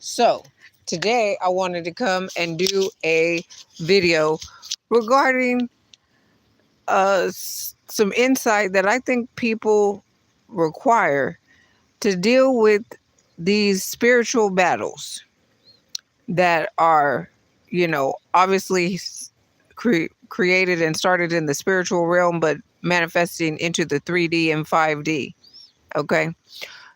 So today I wanted to come and do a video regarding some insight that I think people require to deal with these spiritual battles that are, obviously created and started in the spiritual realm, but manifesting into the 3D and 5D. Okay.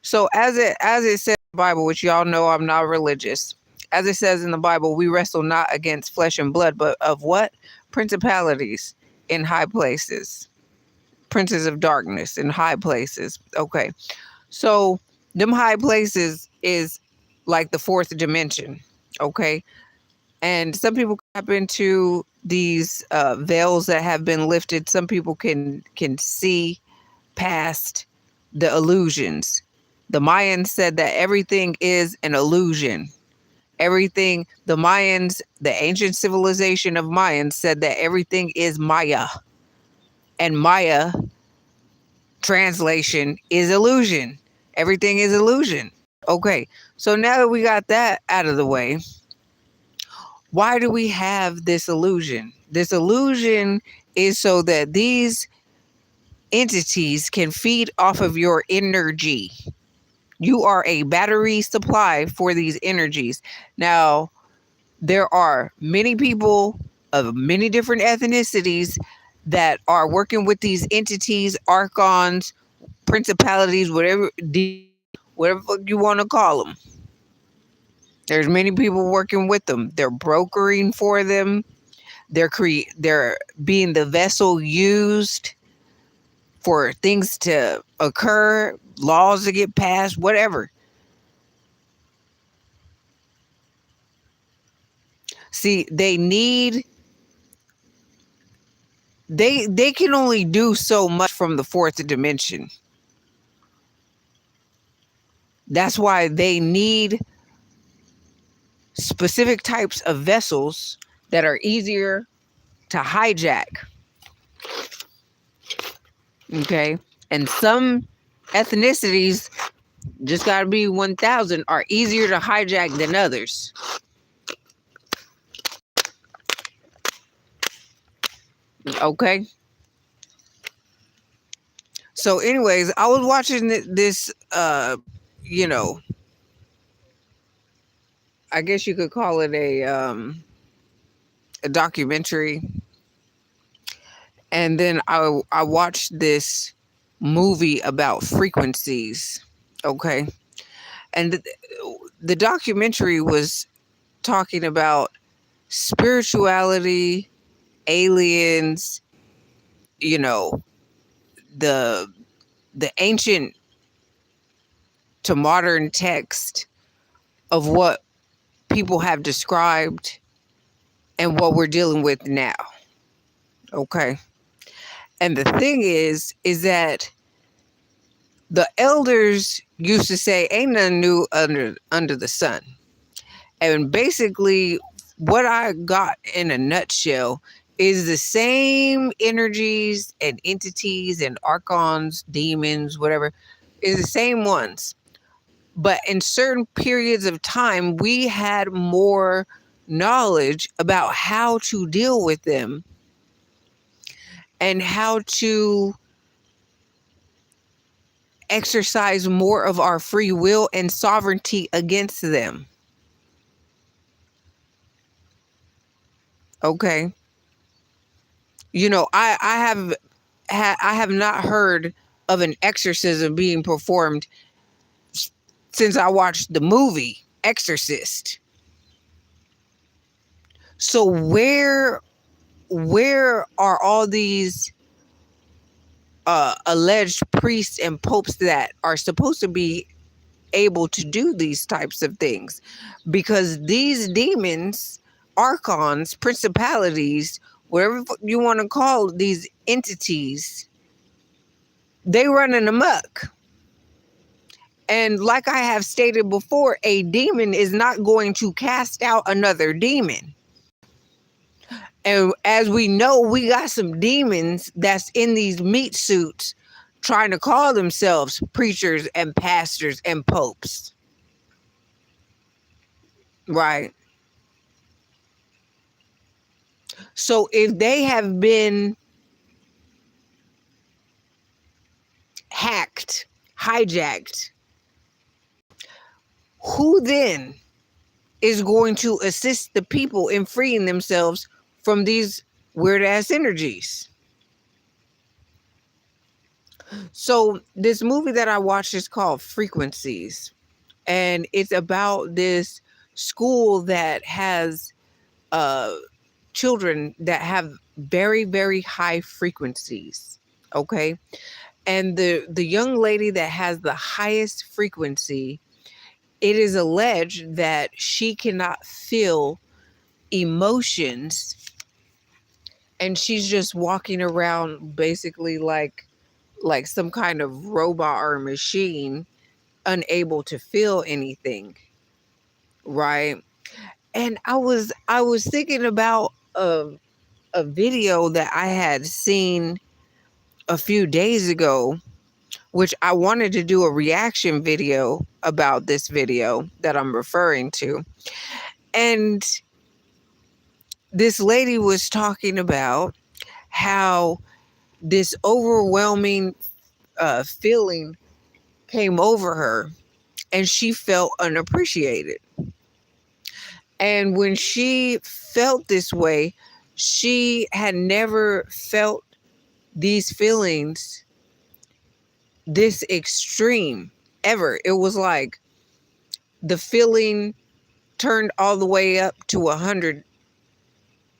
So as it says in the Bible, which y'all know I'm not religious, as it says in the Bible, we wrestle not against flesh and blood, but of what? Principalities in high places, princes of darkness in high places. Okay. So them high places is like the fourth dimension. Okay. And some people tap into these veils that have been lifted. Some people can see past the illusions. The Mayans said that everything is an illusion. Everything, the Mayans, the ancient civilization of Mayans said that everything is Maya. And Maya, translation, is illusion. Everything is illusion. Okay, so now that we got that out of the way, why do we have this illusion? This illusion is so that these entities can feed off of your energy. You are a battery supply for these energies. Now, there are many people of many different ethnicities that are working with these entities, archons, principalities, whatever you want to call them. There's many people working with them. They're brokering for them. They're being the vessel used for things to occur, laws to get passed, whatever. See, they can only do so much from the fourth dimension. That's why they need specific types of vessels that are easier to hijack. Okay? And some ethnicities, just got to be 1,000, are easier to hijack than others. Okay? So anyways, I was watching this, I guess you could call it a documentary. And then I watched this movie about frequencies. Okay. And the documentary was talking about spirituality, aliens, the ancient to modern text of what people have described and what we're dealing with now. Okay. And the thing is that the elders used to say, ain't nothing new under the sun. And basically, what I got in a nutshell is the same energies and entities and archons, demons, whatever, is the same ones. But in certain periods of time, we had more knowledge about how to deal with them and how to exercise more of our free will and sovereignty against them. Okay. I have not heard of an exorcism being performed since I watched the movie Exorcist. So where are all these alleged priests and popes that are supposed to be able to do these types of things? Because these demons, archons, principalities, whatever you want to call these entities, they running amok. And like I have stated before, a demon is not going to cast out another demon. And as we know, we got some demons that's in these meat suits trying to call themselves preachers and pastors and popes. Right. So if they have been hacked, hijacked, who then is going to assist the people in freeing themselves from these weird ass energies? So this movie that I watched is called Frequencies, and it's about this school that has uh children that have very, very high frequencies. Okay. And the young lady that has the highest frequency, it is alleged that she cannot feel emotions, and she's just walking around basically like some kind of robot or machine, unable to feel anything, right? And I was thinking about a video that I had seen a few days ago, which I wanted to do a reaction video about this video that I'm referring to. And this lady was talking about how this overwhelming feeling came over her, and she felt unappreciated. And when she felt this way, she had never felt these feelings this extreme ever. It was like the feeling turned all the way up to 100,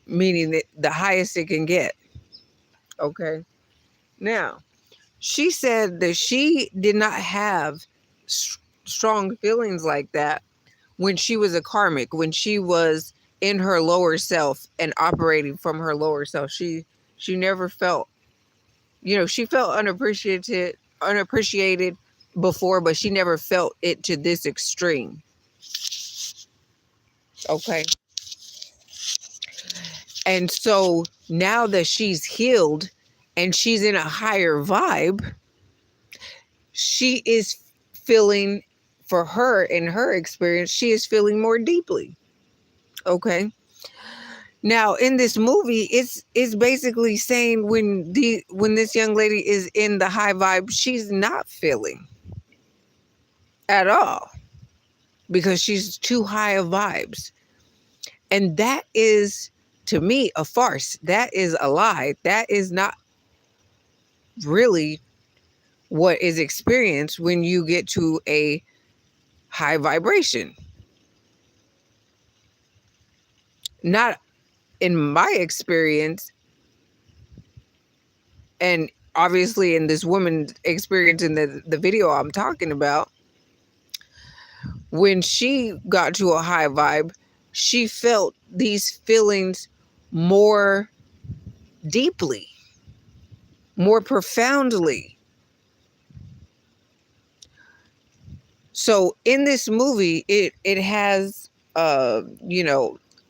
meaning that the highest it can get. Okay. Now, she said that she did not have strong feelings like that when she was a karmic, when she was in her lower self and operating from her lower self. She never felt, she felt unappreciated before, but she never felt it to this extreme. Okay. And so now that she's healed and she's in a higher vibe, she is feeling, for her, in her experience, she is feeling more deeply. Okay. Now in this movie, it's basically saying when this young lady is in the high vibe, she's not feeling at all because she's too high of vibes. And that is, to me, a farce. That is a lie. That is not really what is experienced when you get to a high vibration. Not in my experience, and obviously in this woman's experience in the video I'm talking about. When she got to a high vibe, she felt these feelings more deeply, more profoundly. So in this movie, it has a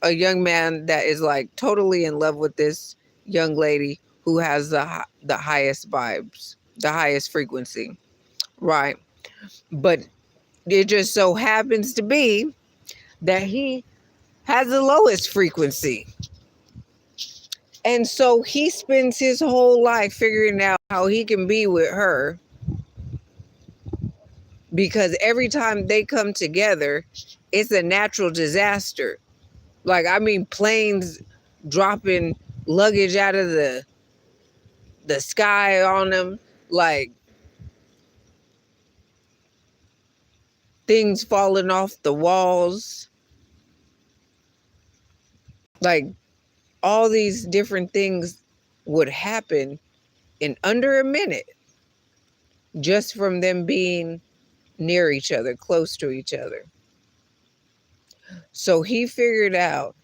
young man that is like totally in love with this young lady who has the highest vibes, the highest frequency, right? But it just so happens to be that he has the lowest frequency. And so he spends his whole life figuring out how he can be with her, because every time they come together, it's a natural disaster. Like, I mean, planes dropping luggage out of the sky on them, like things falling off the walls, like all these different things would happen in under a minute just from them being near each other, close to each other. So he figured out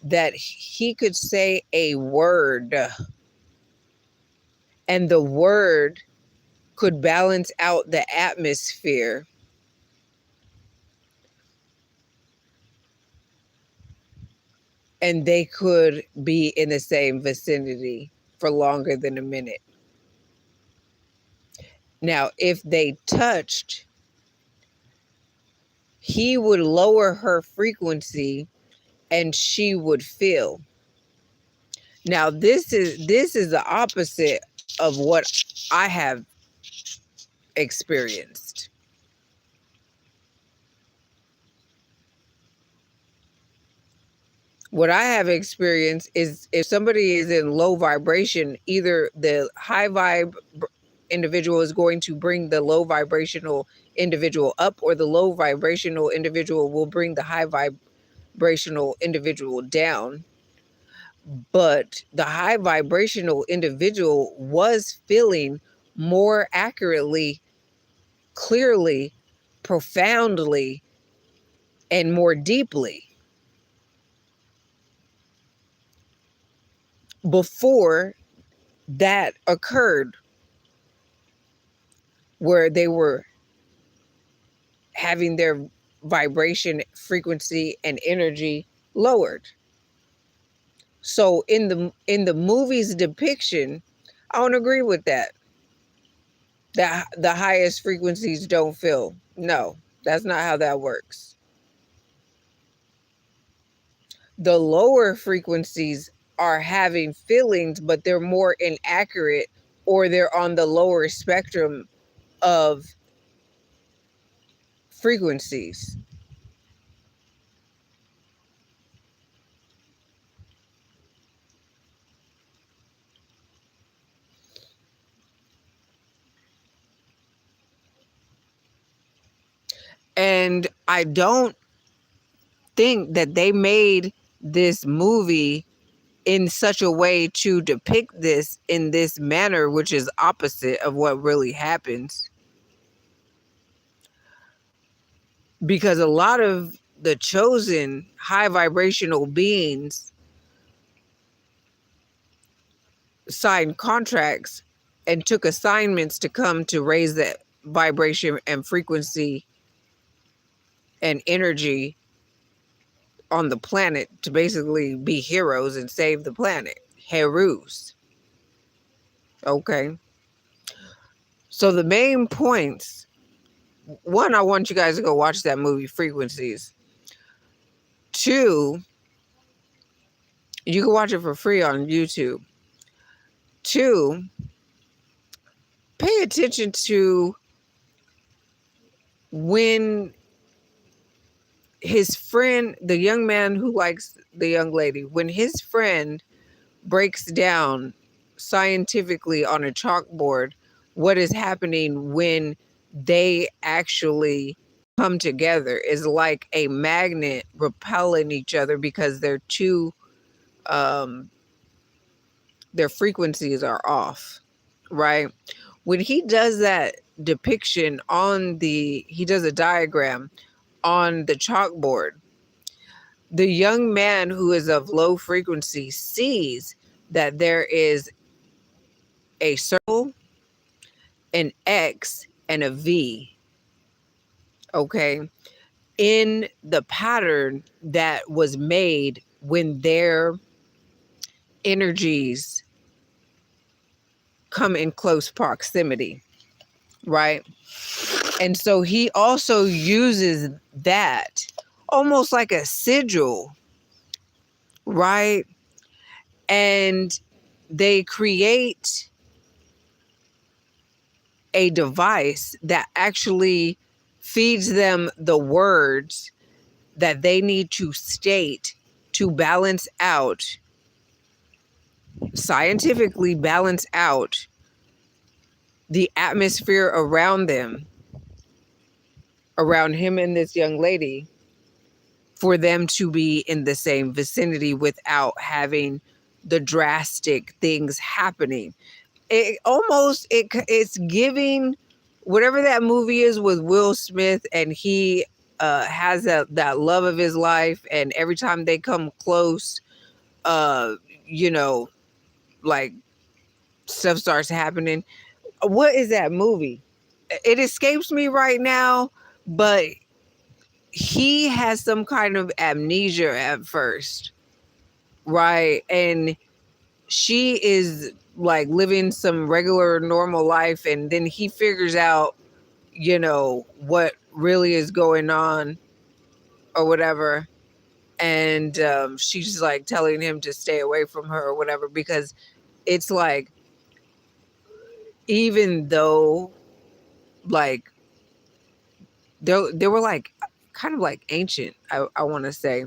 that he could say a word, and the word could balance out the atmosphere, and they could be in the same vicinity for longer than a minute. Now, if they touched, he would lower her frequency and she would feel. Now this is the opposite of what I have experienced. What I have experienced is if somebody is in low vibration, either the high vibe individual is going to bring the low vibrational individual up, or the low vibrational individual will bring the high vibrational individual down. But the high vibrational individual was feeling more accurately, clearly, profoundly, and more deeply before that occurred, where they were having their vibration, frequency, and energy lowered. So in the movie's depiction, I don't agree with that. That the highest frequencies don't feel. No, that's not how that works. The lower frequencies are having feelings, but they're more inaccurate, or they're on the lower spectrum of frequencies. And I don't think that they made this movie in such a way to depict this in this manner, which is opposite of what really happens. Because a lot of the chosen high vibrational beings signed contracts and took assignments to come to raise that vibration and frequency and energy on the planet, to basically be heroes and save the planet. Heroes. Okay. So the main points, one, I want you guys to go watch that movie, Frequencies. Two, you can watch it for free on YouTube. Two, pay attention to when his friend, the young man who likes the young lady, when his friend breaks down scientifically on a chalkboard what is happening when they actually come together, is like a magnet repelling each other because they're two, their frequencies are off, right? When he does that depiction he does a diagram on the chalkboard, the young man who is of low frequency sees that there is a circle, an X, and a V, okay, in the pattern that was made when their energies come in close proximity, right? And so he also uses that almost like a sigil, right? And they create a device that actually feeds them the words that they need to state to balance out, scientifically balance out the atmosphere around them, around him and this young lady, for them to be in the same vicinity without having the drastic things happening. It's giving whatever that movie is with Will Smith, and he has that love of his life, and every time they come close, you know, like stuff starts happening. What is that movie? It escapes me right now, but he has some kind of amnesia at first, right? And she is like living some regular normal life, and then he figures out, what really is going on, or whatever. And she's like telling him to stay away from her or whatever, because it's like, even though like they were like kind of like ancient, I want to say,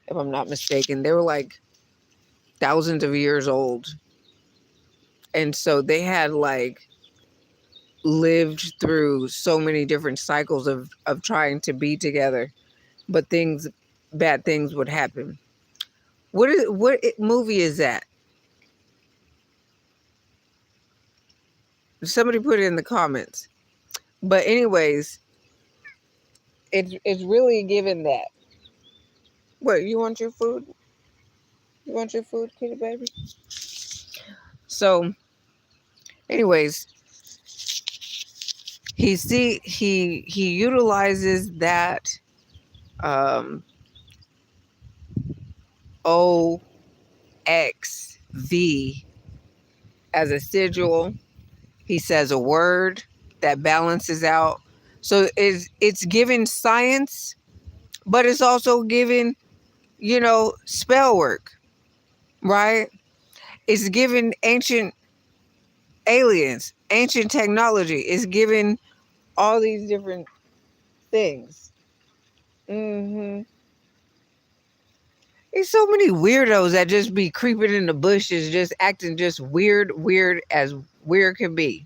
if I'm not mistaken, they were like thousands of years old. And so they had like lived through so many different cycles of trying to be together, but bad things would happen. What movie is that? Somebody put it in the comments. But anyways, it's really given that. What, you want your food? You want your food, kitty baby? So, anyways, he utilizes that um OXV as a sigil. He says a word that balances out. So it's given science, but it's also given, spell work, right? It's given ancient aliens, ancient technology. It's given all these different things. There's so many weirdos that just be creeping in the bushes, just acting just weird as weird can be.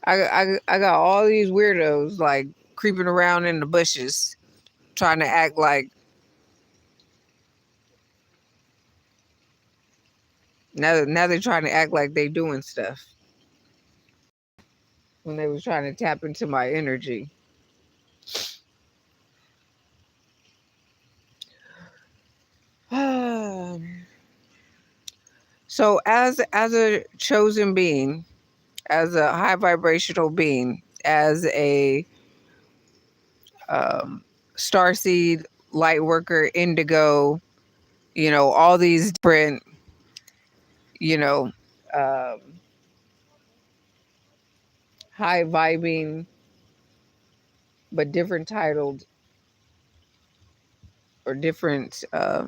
I got all these weirdos like creeping around in the bushes, trying to act like now they're trying to act like they doing stuff when they was trying to tap into my energy. So as a chosen being, as a high vibrational being, as a starseed, light worker, indigo, all these different, you know, um, high vibing, but different titled or different. Ay,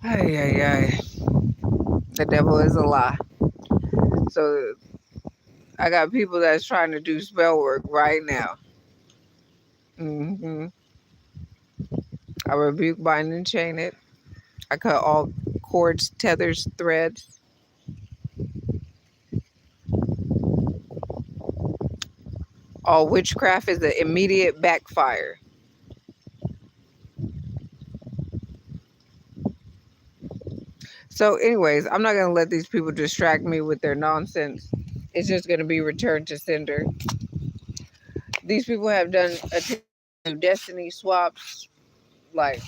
ay, ay. The devil is a lie. So I got people that's trying to do spell work right now. I rebuke, bind, and chain it. I cut all cords, tethers, threads. All witchcraft is an immediate backfire. So, anyways, I'm not going to let these people distract me with their nonsense. It's just going to be returned to sender. These people have done destiny swaps, like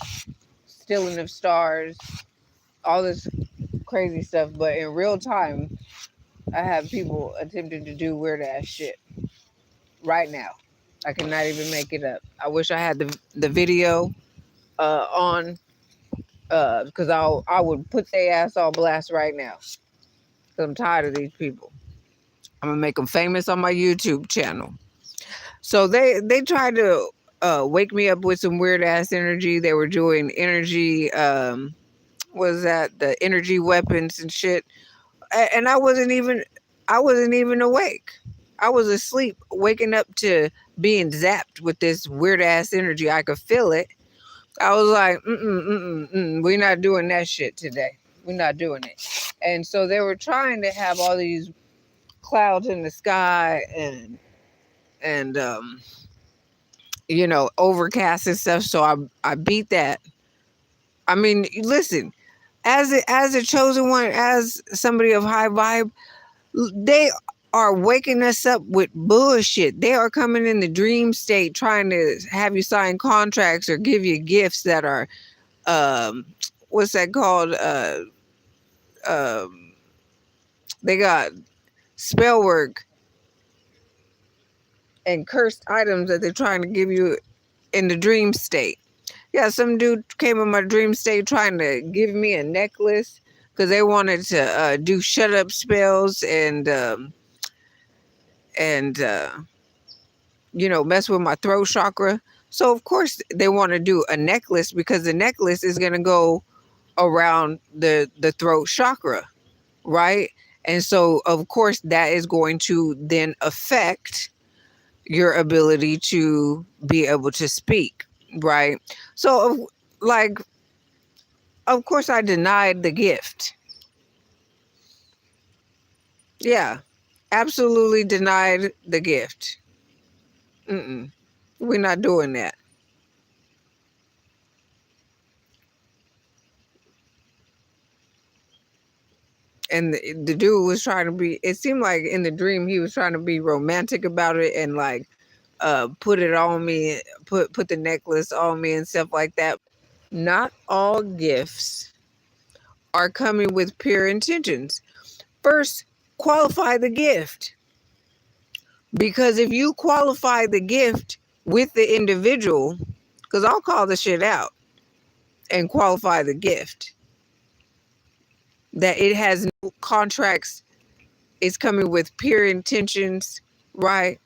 stealing of stars, all this crazy stuff. But in real time, I have people attempting to do weird ass shit right now. I cannot even make it up. I wish I had the video on, because I would put their ass on blast right now. Because I'm tired of these people. I'm gonna make them famous on my YouTube channel. So they tried to wake me up with some weird ass energy. They were doing energy. What was that? The energy weapons and shit. And I wasn't even awake. I was asleep, waking up to being zapped with this weird ass energy. I could feel it. I was like, we're not doing that shit today. We're not doing it. And so they were trying to have all these clouds in the sky and overcast and stuff. So I beat that. I mean, listen, as a chosen one, as somebody of high vibe, they are waking us up with bullshit. They are coming in the dream state trying to have you sign contracts or give you gifts that are what's that called? Um they got spell work and cursed items that they're trying to give you in the dream state. Yeah, some dude came in my dream state trying to give me a necklace because they wanted to do shut up spells and mess with my throat chakra. So of course they want to do a necklace because the necklace is gonna go around the throat chakra, right? And so of course that is going to then affect your ability to be able to speak, right? So like of course I denied the gift. Yeah, absolutely denied the gift. Mm-mm. We're not doing that. And the dude was trying to be, it seemed like in the dream he was trying to be romantic about it and like put it on me, put the necklace on me and stuff like that. Not all gifts are coming with pure intentions. First, qualify the gift. Because if you qualify the gift with the individual, because I'll call the shit out and qualify the gift, that it has no contracts, it's coming with pure intentions, right?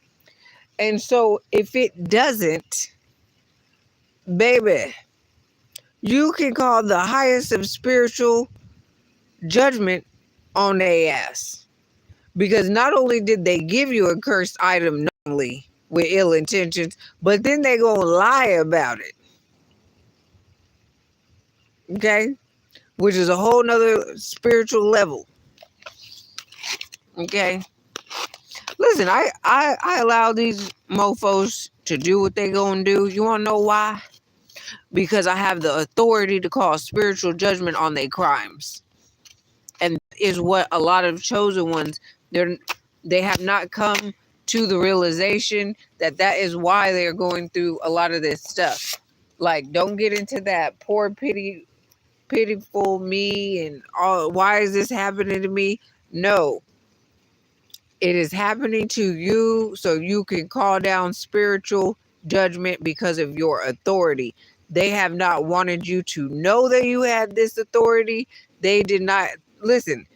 And so if it doesn't, baby, you can call the highest of spiritual judgment on their ass. Because not only did they give you a cursed item knowingly with ill intentions, but then they gonna lie about it. Okay? Which is a whole nother spiritual level. Okay? Listen, I allow these mofos to do what they gonna do. You wanna know why? Because I have the authority to call spiritual judgment on their crimes. And that is what a lot of chosen ones, they have not come to the realization that is why they're going through a lot of this stuff. Like, don't get into that poor pitiful me and all, why is this happening to me? No, it is happening to you so you can call down spiritual judgment because of your authority. They have not wanted you to know that you had this authority. They did not listen.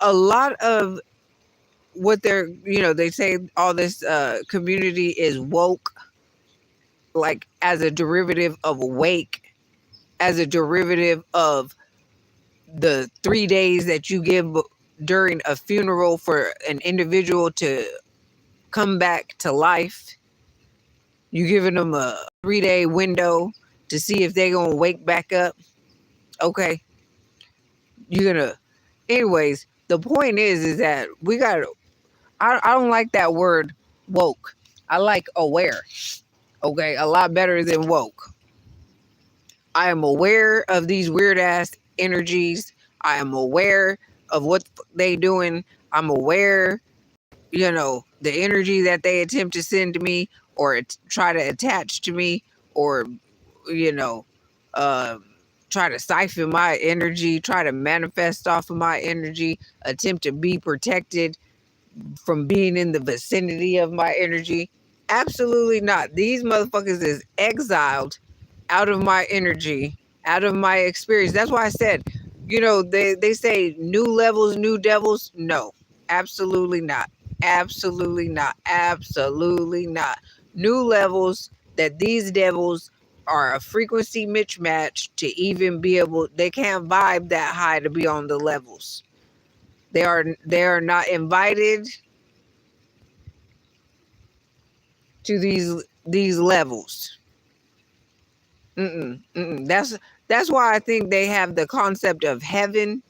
A lot of what they say all this community is woke, like as a derivative of awake, as a derivative of the 3 days that you give during a funeral for an individual to come back to life. You giving them a 3-day window to see if they gonna wake back up. Okay, you're gonna. Anyways, the point is that we got. I don't like that word woke. I like aware. Okay, a lot better than woke. I am aware of these weird ass energies. I am aware of what they doing. I'm aware, the energy that they attempt to send to me or try to attach to me or, you know, uh, try to siphon my energy, try to manifest off of my energy, attempt to be protected from being in the vicinity of my energy. Absolutely not. These motherfuckers is exiled out of my energy, out of my experience. That's why I said, they say new levels, new devils. No, absolutely not. Absolutely not. Absolutely not. New levels that these devils are a frequency mismatch to even be able, they can't vibe that high to be on the levels. They are not invited to these levels. That's why I think they have the concept of heaven,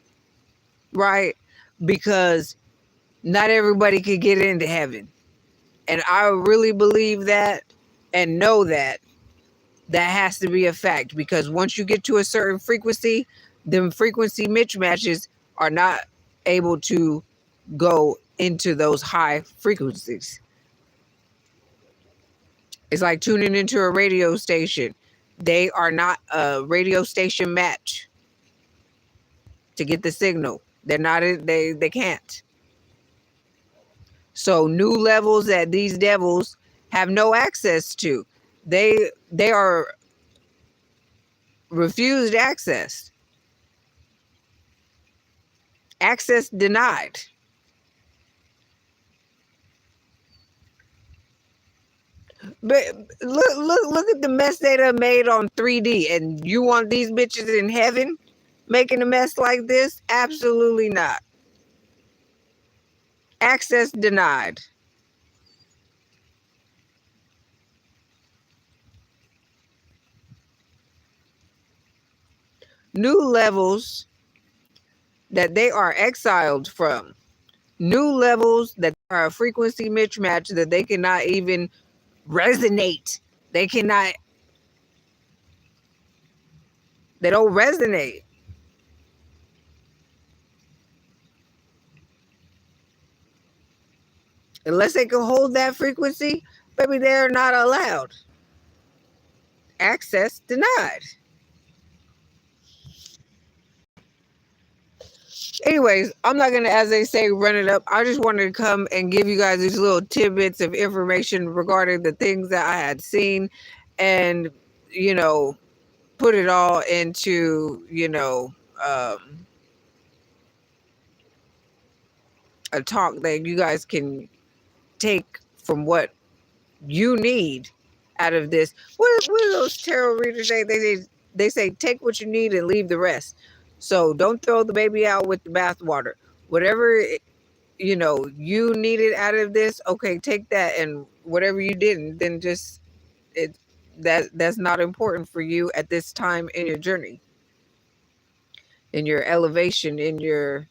right? Because not everybody could get into heaven. And I really believe that and know that has to be a fact, because once you get to a certain frequency, them frequency mismatches are not able to go into those high frequencies. It's like tuning into a radio station. They are not a radio station match to get the signal. They're not, they can't. So new levels that these devils have no access to. They are refused access. Access denied. But look at the mess they done made on 3D, and you want these bitches in heaven making a mess like this? Absolutely not. Access denied. New levels that they are exiled from. New levels that are a frequency mismatch that they cannot even resonate. They cannot, they don't resonate. Unless they can hold that frequency, baby, they're not allowed. Access denied. Anyways, I'm not going to, as they say, run it up. I just wanted to come and give you guys these little tidbits of information regarding the things that I had seen and, you know, put it all into, a talk that you guys can take from what you need out of this. What do those tarot readers say? They say take what you need and leave the rest. So don't throw the baby out with the bathwater. Whatever you needed out of this, okay, take that, and whatever you didn't, then just that's not important for you at this time in your journey, in your elevation, in your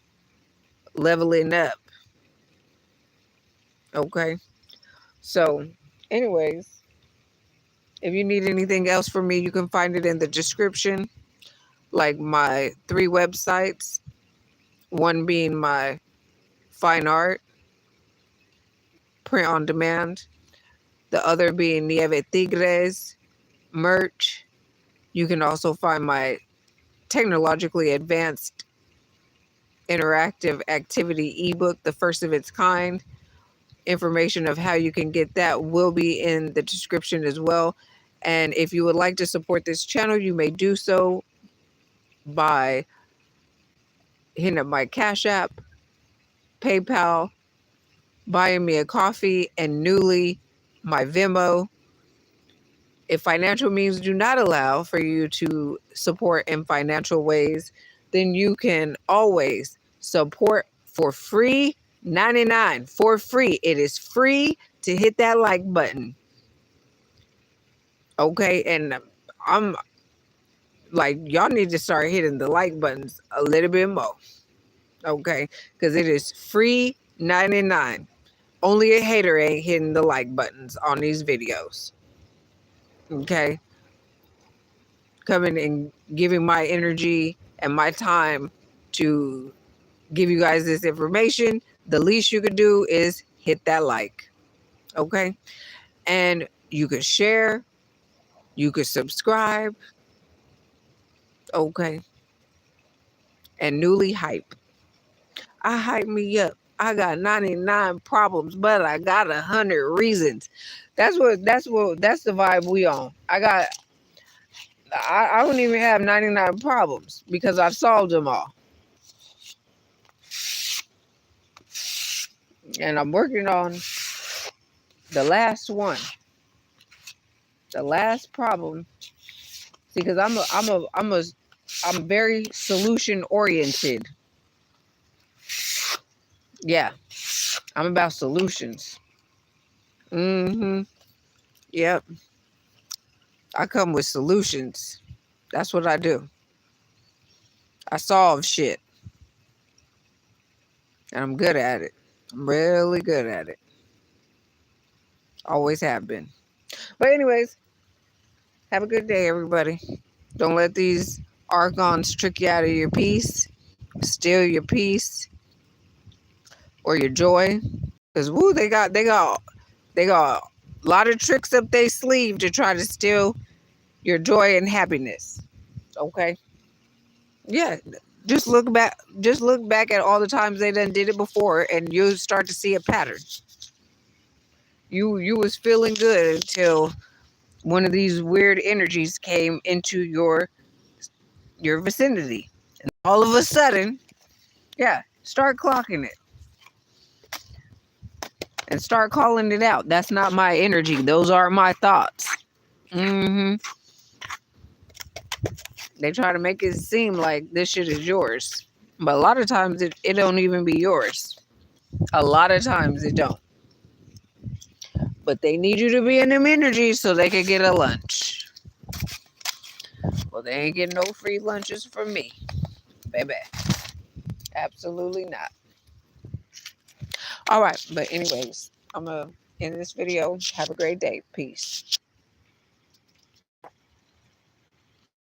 leveling up. Okay. So, anyways, if you need anything else from me, you can find it in the description, like my 3 websites, one being my fine art, print on demand, the other being Nieve Tigre's merch. You can also find my technologically advanced interactive activity ebook, the first of its kind. Information of how you can get that will be in the description as well. And if you would like to support this channel, you may do so by hitting up my Cash App, PayPal, buying me a coffee, and newly my Venmo. If financial means do not allow for you to support in financial ways, then you can always support for free. 99 for free. It is free to hit that like button. Okay, and I'm like, y'all need to start hitting the like buttons a little bit more. Okay, because it is free 99. Only a hater ain't hitting the like buttons on these videos. Okay, coming and giving my energy and my time to give you guys this information. The least you could do is hit that like. Okay, and you could share, you could subscribe. Okay, and newly hype. I hype me up. I got 99 problems, but I got 100 reasons. That's the vibe we on. I don't even have 99 problems because I've solved them all. And I'm working on the last one. The last problem. See, because I'm very solution oriented. Yeah. I'm about solutions. Mm-hmm. Yep. I come with solutions. That's what I do. I solve shit. And I'm good at it. I'm really good at it. Always have been. But anyways, have a good day, everybody. Don't let these archons trick you out of your peace, steal your peace or your joy. Because woo, they got a lot of tricks up their sleeve to try to steal your joy and happiness. Okay? Yeah. Just look back at all the times they done did it before, and you'll start to see a pattern. You was feeling good until one of these weird energies came into your vicinity. And all of a sudden, yeah, start clocking it and start calling it out. That's not my energy. Those are my thoughts. Mm-hmm. They try to make it seem like this shit is yours. But a lot of times it don't even be yours. A lot of times it don't. But they need you to be in them energies so they can get a lunch. Well, they ain't getting no free lunches from me, baby. Absolutely not. All right. But anyways, I'm going to end this video. Have a great day. Peace.